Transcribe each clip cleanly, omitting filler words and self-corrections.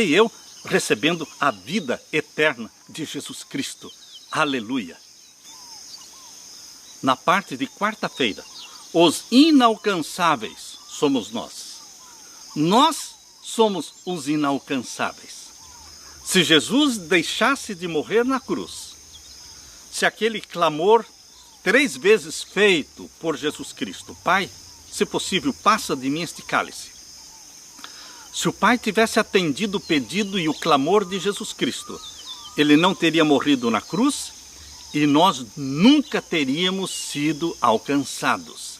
E eu recebendo a vida eterna de Jesus Cristo. Aleluia! Na parte de quarta-feira, os inalcançáveis somos nós. Nós somos os inalcançáveis. Se Jesus deixasse de morrer na cruz, se aquele clamor 3 vezes feito por Jesus Cristo, Pai, se possível, passa de mim este cálice. Se o Pai tivesse atendido o pedido e o clamor de Jesus Cristo, ele não teria morrido na cruz e nós nunca teríamos sido alcançados.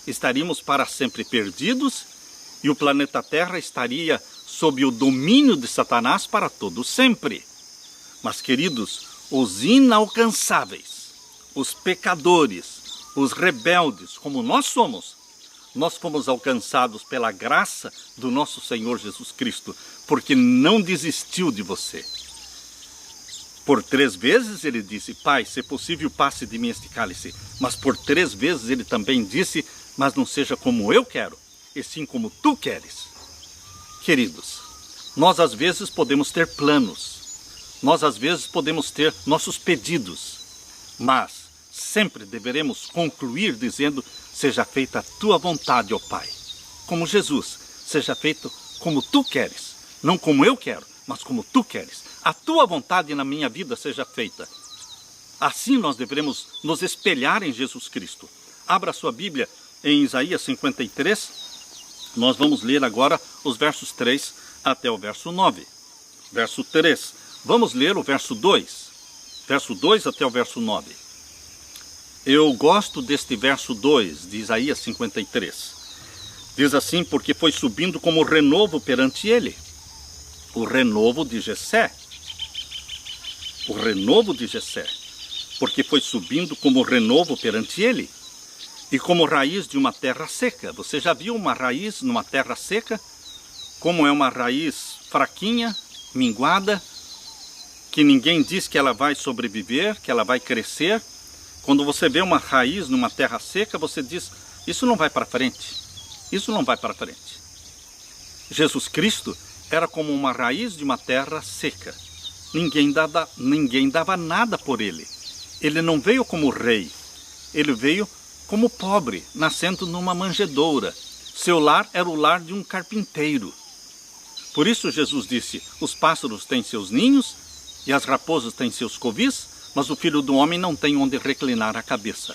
Estaríamos para sempre perdidos e o planeta Terra estaria sob o domínio de Satanás para todo sempre. Mas, queridos, os inalcançáveis, os pecadores, os rebeldes, como nós somos, nós fomos alcançados pela graça do nosso Senhor Jesus Cristo, porque não desistiu de você. Por 3 vezes ele disse, Pai, se possível, passe de mim este cálice. Mas por 3 vezes ele também disse, mas não seja como eu quero, e sim como tu queres. Queridos, nós às vezes podemos ter planos, nós às vezes podemos ter nossos pedidos, mas sempre deveremos concluir dizendo, seja feita a tua vontade, ó Pai. Como Jesus, seja feito como tu queres, não como eu quero, mas como tu queres. A tua vontade na minha vida seja feita. Assim nós devemos nos espelhar em Jesus Cristo. Abra sua Bíblia em Isaías 53. Nós vamos ler agora os versos 3 até o verso 9. Verso 3. Vamos ler o verso 2. Verso 2 até o verso 9. Eu gosto deste verso 2 de Isaías 53. Diz assim, porque foi subindo como renovo perante ele. O renovo de Jessé. O renovo de Jessé. Porque foi subindo como renovo perante ele. E como raiz de uma terra seca. Você já viu uma raiz numa terra seca? Como é uma raiz fraquinha, minguada, que ninguém diz que ela vai sobreviver, que ela vai crescer. Quando você vê uma raiz numa terra seca, você diz, isso não vai para frente. Isso não vai para frente. Jesus Cristo era como uma raiz de uma terra seca. Ninguém dava nada por ele. Ele não veio como rei. Ele veio como pobre, nascendo numa manjedoura. Seu lar era o lar de um carpinteiro. Por isso Jesus disse, os pássaros têm seus ninhos e as raposas têm seus covis, mas o Filho do Homem não tem onde reclinar a cabeça.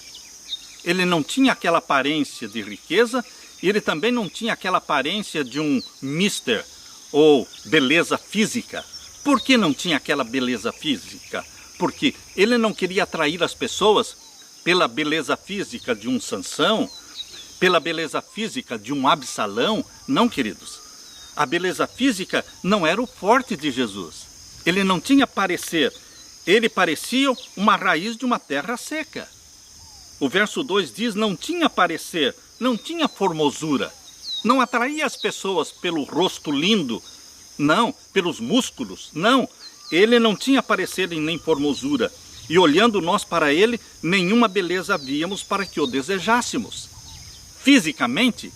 Ele não tinha aquela aparência de riqueza e ele também não tinha aquela aparência de um mister ou beleza física. Por que não tinha aquela beleza física? Porque ele não queria atrair as pessoas pela beleza física de um Sansão, pela beleza física de um Absalão. Não, queridos. A beleza física não era o forte de Jesus. Ele não tinha parecer. Ele parecia uma raiz de uma terra seca. O verso 2 diz, não tinha parecer, não tinha formosura. Não atraía as pessoas pelo rosto lindo, não, pelos músculos, não. Ele não tinha parecer e nem formosura. E olhando nós para ele, nenhuma beleza víamos para que o desejássemos. Fisicamente,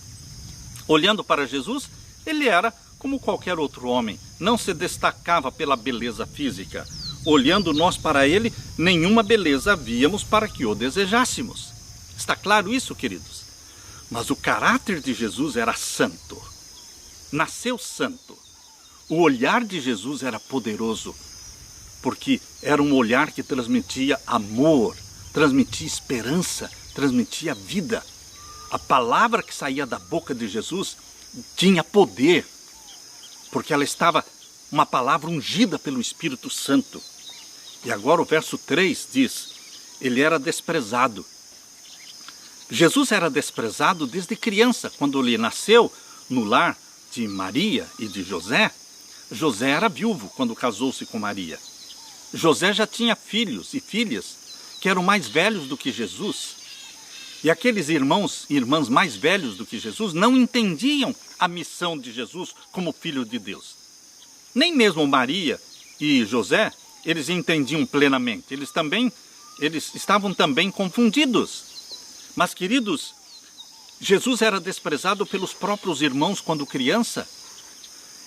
olhando para Jesus, ele era como qualquer outro homem. Não se destacava pela beleza física. Olhando nós para ele, nenhuma beleza víamos para que o desejássemos. Está claro isso, queridos? Mas o caráter de Jesus era santo. Nasceu santo. O olhar de Jesus era poderoso. Porque era um olhar que transmitia amor, transmitia esperança, transmitia vida. A palavra que saía da boca de Jesus tinha poder, porque ela estava uma palavra ungida pelo Espírito Santo. E agora o verso 3 diz, ele era desprezado. Jesus era desprezado desde criança, quando ele nasceu no lar de Maria e de José. José era viúvo quando casou-se com Maria. José já tinha filhos e filhas que eram mais velhos do que Jesus. E aqueles irmãos e irmãs mais velhos do que Jesus não entendiam a missão de Jesus como filho de Deus. Nem mesmo Maria e José, eles entendiam plenamente. Eles estavam também confundidos. Mas, queridos, Jesus era desprezado pelos próprios irmãos quando criança.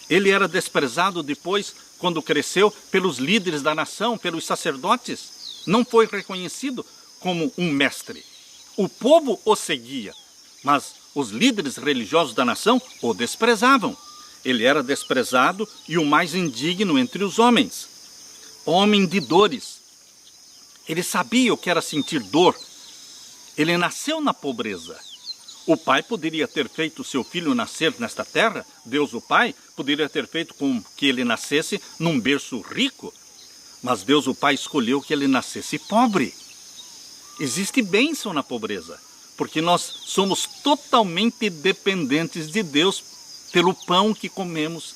Ele era desprezado depois, quando cresceu, pelos líderes da nação, pelos sacerdotes. Não foi reconhecido como um mestre. O povo o seguia, mas os líderes religiosos da nação o desprezavam. Ele era desprezado e o mais indigno entre os homens. Homem de dores. Ele sabia o que era sentir dor. Ele nasceu na pobreza. O pai poderia ter feito seu filho nascer nesta terra, Deus o Pai poderia ter feito com que ele nascesse num berço rico, mas Deus o Pai escolheu que ele nascesse pobre. Existe bênção na pobreza, porque nós somos totalmente dependentes de Deus pelo pão que comemos,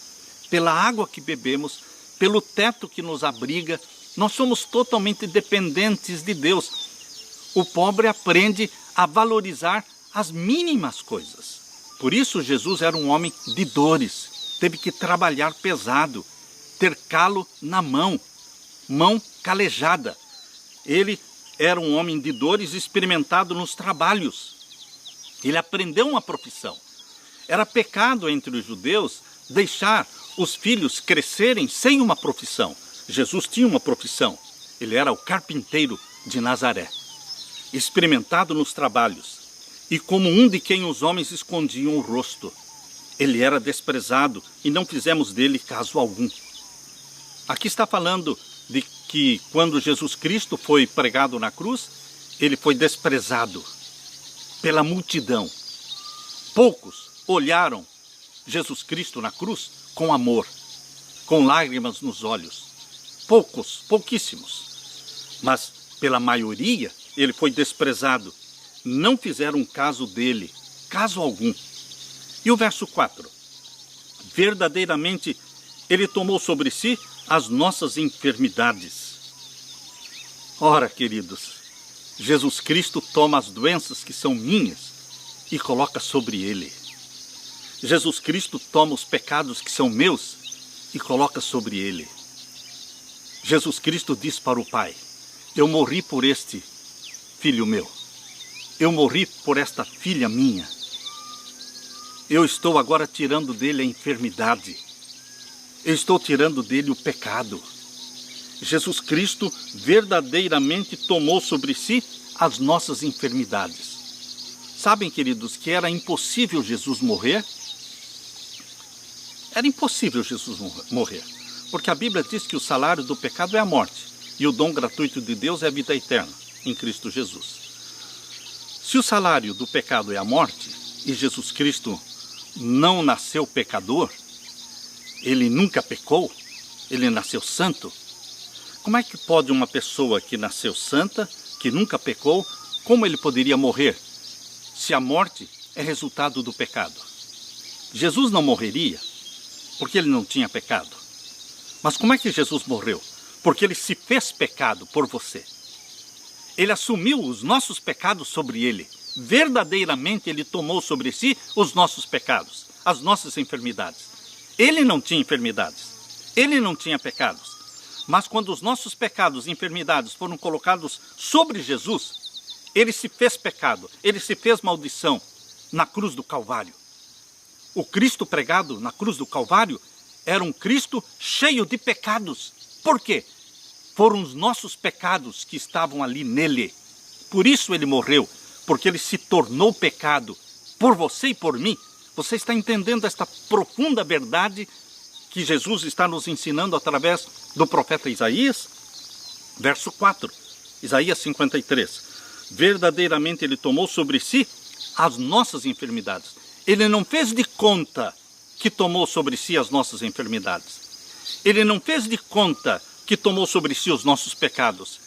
pela água que bebemos, pelo teto que nos abriga. Nós somos totalmente dependentes de Deus. O pobre aprende a valorizar as mínimas coisas. Por isso Jesus era um homem de dores. Teve que trabalhar pesado, ter calo na mão calejada. Ele era um homem de dores experimentado nos trabalhos. Ele aprendeu uma profissão. Era pecado entre os judeus deixar os filhos crescerem sem uma profissão. Jesus tinha uma profissão. Ele era o carpinteiro de Nazaré. Experimentado nos trabalhos. E como um de quem os homens escondiam o rosto. Ele era desprezado e não fizemos dele caso algum. Aqui está falando de que quando Jesus Cristo foi pregado na cruz, ele foi desprezado pela multidão. Poucos olharam Jesus Cristo na cruz com amor, com lágrimas nos olhos. Pouquíssimos. Mas pela maioria ele foi desprezado. Não fizeram caso dele, caso algum. E o verso 4. Verdadeiramente, ele tomou sobre si as nossas enfermidades. Ora, queridos, Jesus Cristo toma as doenças que são minhas e coloca sobre ele. Jesus Cristo toma os pecados que são meus e coloca sobre ele. Jesus Cristo diz para o Pai: eu morri por este filho meu. Eu morri por esta filha minha. Eu estou agora tirando dele a enfermidade. Eu estou tirando dele o pecado. Jesus Cristo verdadeiramente tomou sobre si as nossas enfermidades. Sabem, queridos, que era impossível Jesus morrer? Era impossível Jesus morrer. Porque a Bíblia diz que o salário do pecado é a morte. E o dom gratuito de Deus é a vida eterna, em Cristo Jesus. Se o salário do pecado é a morte, e Jesus Cristo não nasceu pecador, ele nunca pecou, ele nasceu santo, como é que pode uma pessoa que nasceu santa, que nunca pecou, como ele poderia morrer, se a morte é resultado do pecado? Jesus não morreria, porque ele não tinha pecado. Mas como é que Jesus morreu? Porque ele se fez pecado por você. Ele assumiu os nossos pecados sobre ele. Verdadeiramente ele tomou sobre si os nossos pecados, as nossas enfermidades. Ele não tinha enfermidades, ele não tinha pecados. Mas quando os nossos pecados e enfermidades foram colocados sobre Jesus, ele se fez pecado, ele se fez maldição na cruz do Calvário. O Cristo pregado na cruz do Calvário era um Cristo cheio de pecados. Por quê? Foram os nossos pecados que estavam ali nele. Por isso ele morreu, porque ele se tornou pecado por você e por mim. Você está entendendo esta profunda verdade que Jesus está nos ensinando através do profeta Isaías? Verso 4, Isaías 53. Verdadeiramente ele tomou sobre si as nossas enfermidades. Ele não fez de conta que tomou sobre si as nossas enfermidades. Ele não fez de conta que tomou sobre si os nossos pecados.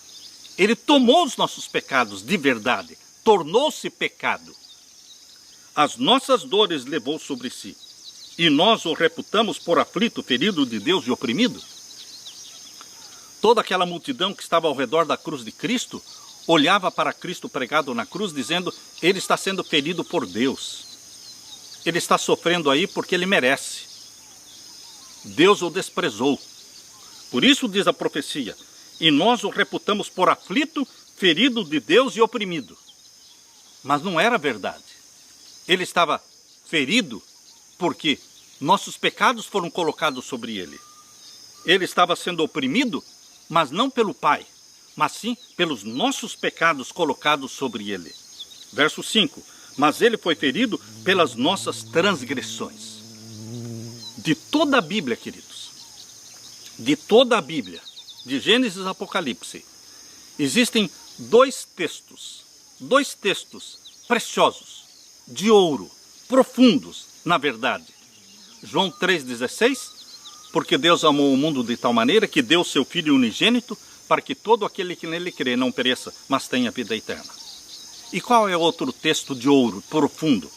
Ele tomou os nossos pecados de verdade, tornou-se pecado. As nossas dores levou sobre si, e nós o reputamos por aflito, ferido de Deus e oprimido. Toda aquela multidão que estava ao redor da cruz de Cristo, olhava para Cristo pregado na cruz, dizendo: ele está sendo ferido por Deus. Ele está sofrendo aí porque ele merece. Deus o desprezou. Por isso diz a profecia: e nós o reputamos por aflito, ferido de Deus e oprimido. Mas não era verdade. Ele estava ferido porque nossos pecados foram colocados sobre ele. Ele estava sendo oprimido, mas não pelo Pai, mas sim pelos nossos pecados colocados sobre ele. Verso 5. Mas ele foi ferido pelas nossas transgressões. De toda a Bíblia, queridos, de toda a Bíblia, de Gênesis a Apocalipse, existem dois textos preciosos, de ouro, profundos, na verdade. João 3,16, porque Deus amou o mundo de tal maneira que deu seu Filho unigênito para que todo aquele que nele crê não pereça, mas tenha vida eterna. E qual é outro texto de ouro profundo?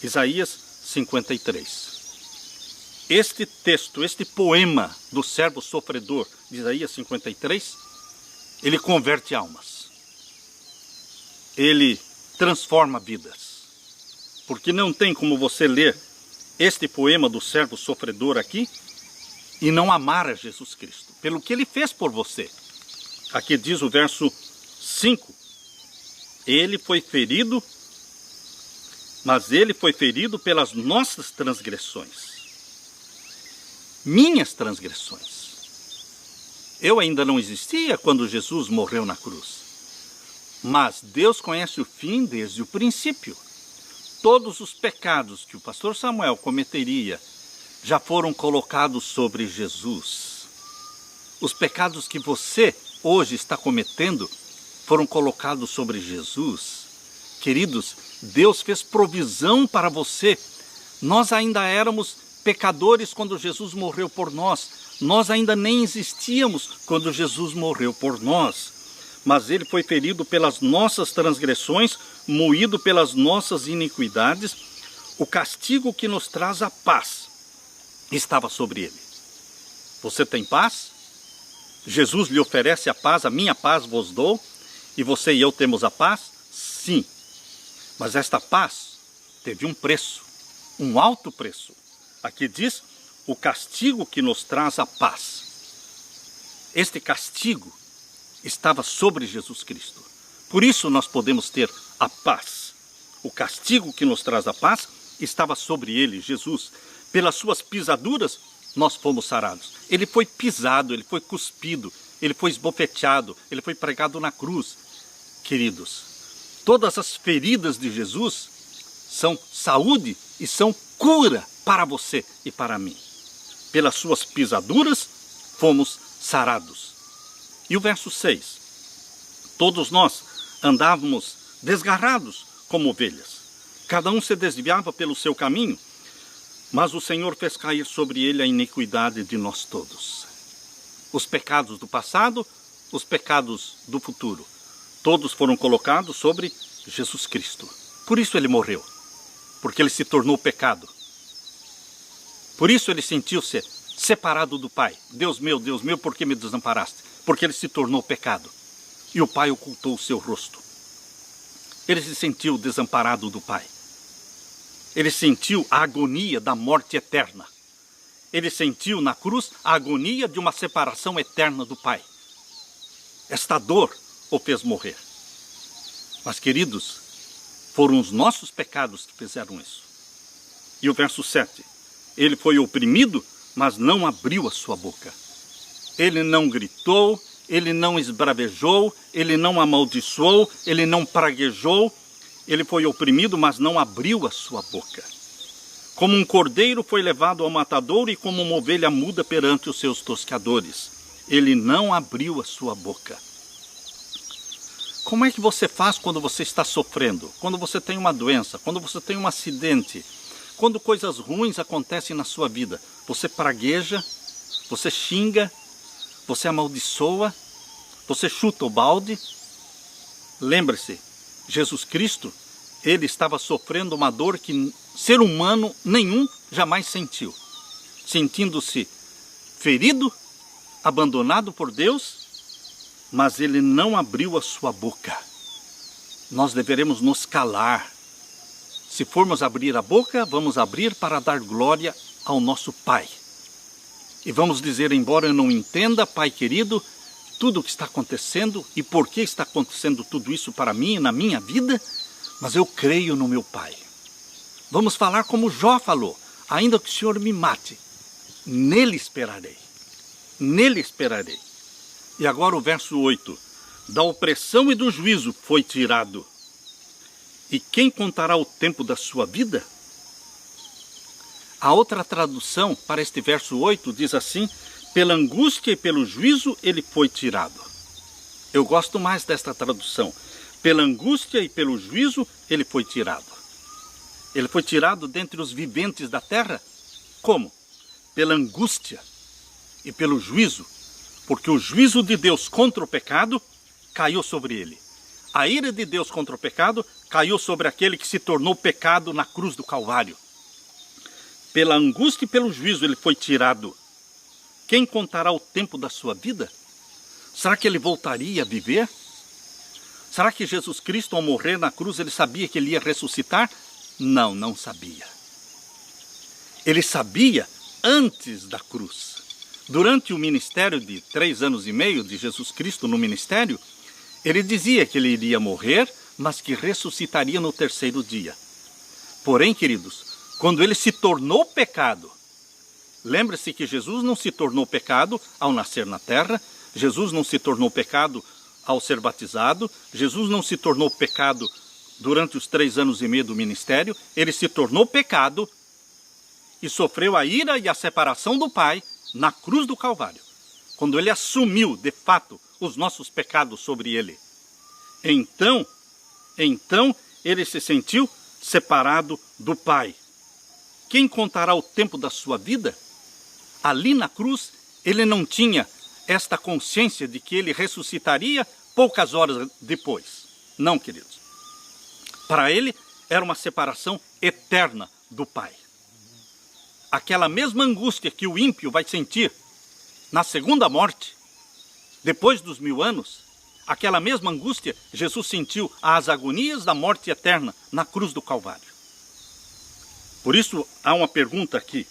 Isaías 53. Este texto, este poema do servo sofredor de Isaías 53, ele converte almas. Ele transforma vidas. Porque não tem como você ler este poema do servo sofredor aqui e não amar a Jesus Cristo, pelo que ele fez por você. Aqui diz o verso 5. Ele foi ferido, mas ele foi ferido pelas nossas transgressões. Minhas transgressões. Eu ainda não existia quando Jesus morreu na cruz. Mas Deus conhece o fim desde o princípio. Todos os pecados que o pastor Samuel cometeria já foram colocados sobre Jesus. Os pecados que você hoje está cometendo foram colocados sobre Jesus. Queridos, Deus fez provisão para você. Nós ainda éramos pecadores quando Jesus morreu por nós. Nós ainda nem existíamos quando Jesus morreu por nós. Mas ele foi ferido pelas nossas transgressões, moído pelas nossas iniquidades. O castigo que nos traz a paz estava sobre ele. Você tem paz? Jesus lhe oferece a paz, a minha paz vos dou. E você e eu temos a paz? Sim. Mas esta paz teve um preço, um alto preço. Aqui diz, o castigo que nos traz a paz. Este castigo estava sobre Jesus Cristo. Por isso nós podemos ter a paz. O castigo que nos traz a paz estava sobre ele, Jesus. Pelas suas pisaduras, nós fomos sarados. Ele foi pisado, ele foi cuspido, ele foi esbofeteado, ele foi pregado na cruz. Queridos, todas as feridas de Jesus são saúde e são cura para você e para mim. Pelas suas pisaduras, fomos sarados. E o verso 6. Todos nós andávamos desgarrados como ovelhas. Cada um se desviava pelo seu caminho, mas o Senhor fez cair sobre ele a iniquidade de nós todos. Os pecados do passado, os pecados do futuro, todos foram colocados sobre Jesus Cristo. Por isso ele morreu, porque ele se tornou pecado. Por isso ele sentiu-se separado do Pai. Deus meu, por que me desamparaste? Porque ele se tornou pecado. E o Pai ocultou o seu rosto. Ele se sentiu desamparado do Pai. Ele sentiu a agonia da morte eterna. Ele sentiu na cruz a agonia de uma separação eterna do Pai. Esta dor o fez morrer. Mas, queridos, foram os nossos pecados que fizeram isso. E o verso 7. Ele foi oprimido, mas não abriu a sua boca. Ele não gritou, ele não esbravejou, ele não amaldiçoou, ele não praguejou. Ele foi oprimido, mas não abriu a sua boca. Como um cordeiro foi levado ao matadouro e como uma ovelha muda perante os seus tosqueadores. Ele não abriu a sua boca. Como é que você faz quando você está sofrendo? Quando você tem uma doença? Quando você tem um acidente? Quando coisas ruins acontecem na sua vida? Você pragueja? Você xinga? Você amaldiçoa? Você chuta o balde? Lembre-se, Jesus Cristo, ele estava sofrendo uma dor que ser humano nenhum jamais sentiu. Sentindo-se ferido, abandonado por Deus, mas ele não abriu a sua boca. Nós deveremos nos calar. Se formos abrir a boca, vamos abrir para dar glória ao nosso Pai. E vamos dizer, embora eu não entenda, Pai querido, tudo o que está acontecendo e por que está acontecendo tudo isso para mim e na minha vida, mas eu creio no meu Pai. Vamos falar como Jó falou, ainda que o Senhor me mate, nele esperarei. Nele esperarei. E agora o verso 8. Da opressão e do juízo foi tirado. E quem contará o tempo da sua vida? A outra tradução para este verso 8 diz assim: pela angústia e pelo juízo ele foi tirado. Eu gosto mais desta tradução. Pela angústia e pelo juízo ele foi tirado. Ele foi tirado dentre os viventes da terra? Como? Pela angústia e pelo juízo. Porque o juízo de Deus contra o pecado caiu sobre ele. A ira de Deus contra o pecado caiu sobre aquele que se tornou pecado na cruz do Calvário. Pela angústia e pelo juízo ele foi tirado. Quem contará o tempo da sua vida? Será que ele voltaria a viver? Será que Jesus Cristo, ao morrer na cruz, ele sabia que ele ia ressuscitar? Não, não sabia. Ele sabia antes da cruz. Durante o ministério de 3 anos e meio de Jesus Cristo no ministério, ele dizia que ele iria morrer, mas que ressuscitaria no 3º dia. Porém, queridos, quando ele se tornou pecado, lembre-se que Jesus não se tornou pecado ao nascer na terra, Jesus não se tornou pecado ao ser batizado, Jesus não se tornou pecado durante os 3 anos e meio do ministério, ele se tornou pecado e sofreu a ira e a separação do Pai na cruz do Calvário, quando ele assumiu, de fato, os nossos pecados sobre ele. Então ele se sentiu separado do Pai. Quem contará o tempo da sua vida? Ali na cruz, ele não tinha esta consciência de que ele ressuscitaria poucas horas depois. Não, queridos. Para ele, era uma separação eterna do Pai. Aquela mesma angústia que o ímpio vai sentir na segunda morte, depois dos 1000 anos, aquela mesma angústia Jesus sentiu às agonias da morte eterna na cruz do Calvário. Por isso, há uma pergunta aqui.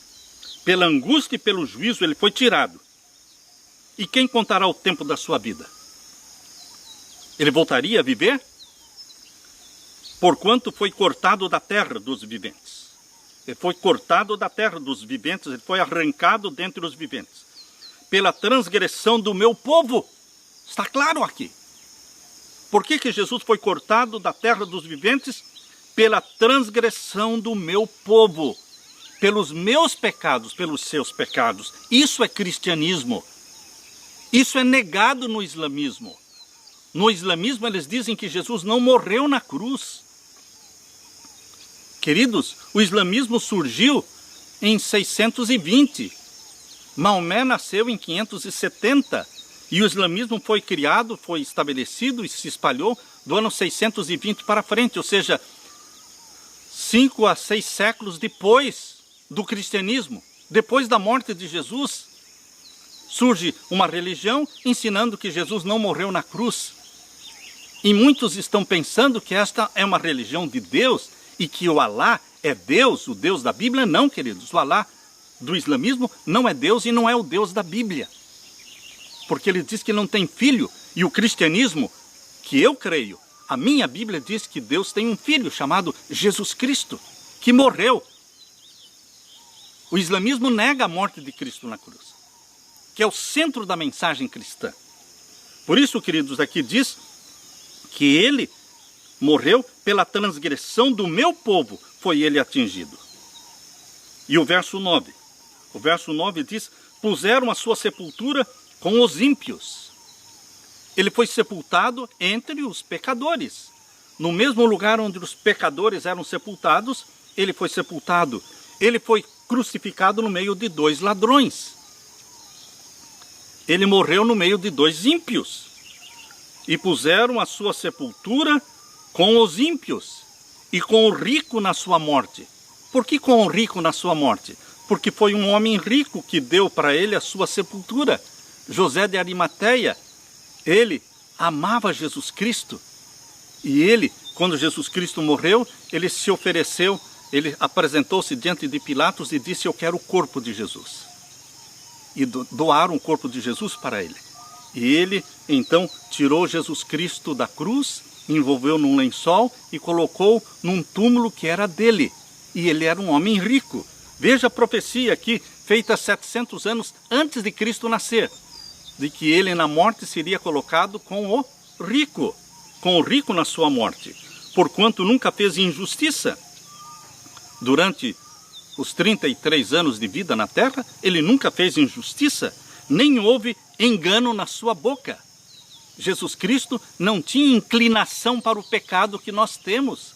Pela angústia e pelo juízo ele foi tirado. E quem contará o tempo da sua vida? Ele voltaria a viver? Porquanto foi cortado da terra dos viventes. Ele foi cortado da terra dos viventes, ele foi arrancado dentre os viventes. Pela transgressão do meu povo. Está claro aqui. Por que Jesus foi cortado da terra dos viventes? Pela transgressão do meu povo. Pelos meus pecados, pelos seus pecados. Isso é cristianismo. Isso é negado no islamismo. No islamismo eles dizem que Jesus não morreu na cruz. Queridos, o islamismo surgiu em 620. Maomé nasceu em 570. E o islamismo foi criado, foi estabelecido e se espalhou do ano 620 para frente. Ou seja, 5 a 6 séculos depois do cristianismo. Depois da morte de Jesus, surge uma religião ensinando que Jesus não morreu na cruz. E muitos estão pensando que esta é uma religião de Deus e que o Alá é Deus, o Deus da Bíblia. Não, queridos, o Alá do islamismo não é Deus e não é o Deus da Bíblia. Porque ele diz que não tem filho. E o cristianismo, que eu creio, a minha Bíblia diz que Deus tem um filho chamado Jesus Cristo, que morreu. O islamismo nega a morte de Cristo na cruz, que é o centro da mensagem cristã. Por isso, queridos, aqui diz que ele morreu pela transgressão do meu povo, foi ele atingido. E o verso 9. O verso 9 diz: puseram a sua sepultura com os ímpios. Ele foi sepultado entre os pecadores. No mesmo lugar onde os pecadores eram sepultados, ele foi sepultado. Ele foi crucificado no meio de 2 ladrões. Ele morreu no meio de 2 ímpios. E puseram a sua sepultura com os ímpios e com o rico na sua morte. Por que com o rico na sua morte? Porque foi um homem rico que deu para ele a sua sepultura. José de Arimateia, ele amava Jesus Cristo. E ele, quando Jesus Cristo morreu, ele se ofereceu, ele apresentou-se diante de Pilatos e disse: eu quero o corpo de Jesus. E doaram o corpo de Jesus para ele. E ele, então, tirou Jesus Cristo da cruz, envolveu num lençol e colocou num túmulo que era dele. E ele era um homem rico. Veja a profecia aqui, feita 700 anos antes de Cristo nascer, de que ele na morte seria colocado com o rico na sua morte, porquanto nunca fez injustiça. Durante os 33 anos de vida na terra, ele nunca fez injustiça, nem houve engano na sua boca. Jesus Cristo não tinha inclinação para o pecado que nós temos.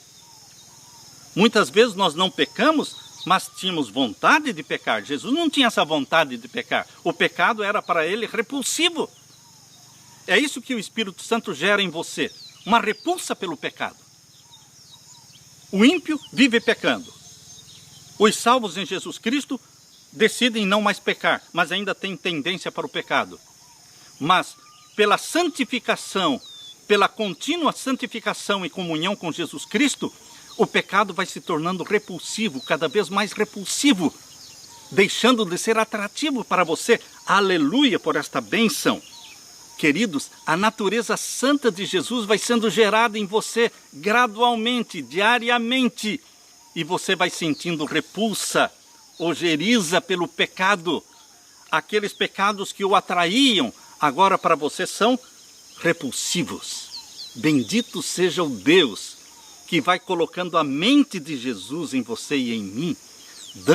Muitas vezes nós não pecamos, mas tínhamos vontade de pecar. Jesus não tinha essa vontade de pecar. O pecado era para ele repulsivo. É isso que o Espírito Santo gera em você, uma repulsa pelo pecado. O ímpio vive pecando. Os salvos em Jesus Cristo decidem não mais pecar, mas ainda têm tendência para o pecado. Mas pela santificação, pela contínua santificação e comunhão com Jesus Cristo, o pecado vai se tornando repulsivo, cada vez mais repulsivo, deixando de ser atrativo para você. Aleluia por esta bênção. Queridos, a natureza santa de Jesus vai sendo gerada em você gradualmente, diariamente, e você vai sentindo repulsa, ojeriza pelo pecado. Aqueles pecados que o atraíam, agora para você são repulsivos. Bendito seja o Deus que vai colocando a mente de Jesus em você e em mim,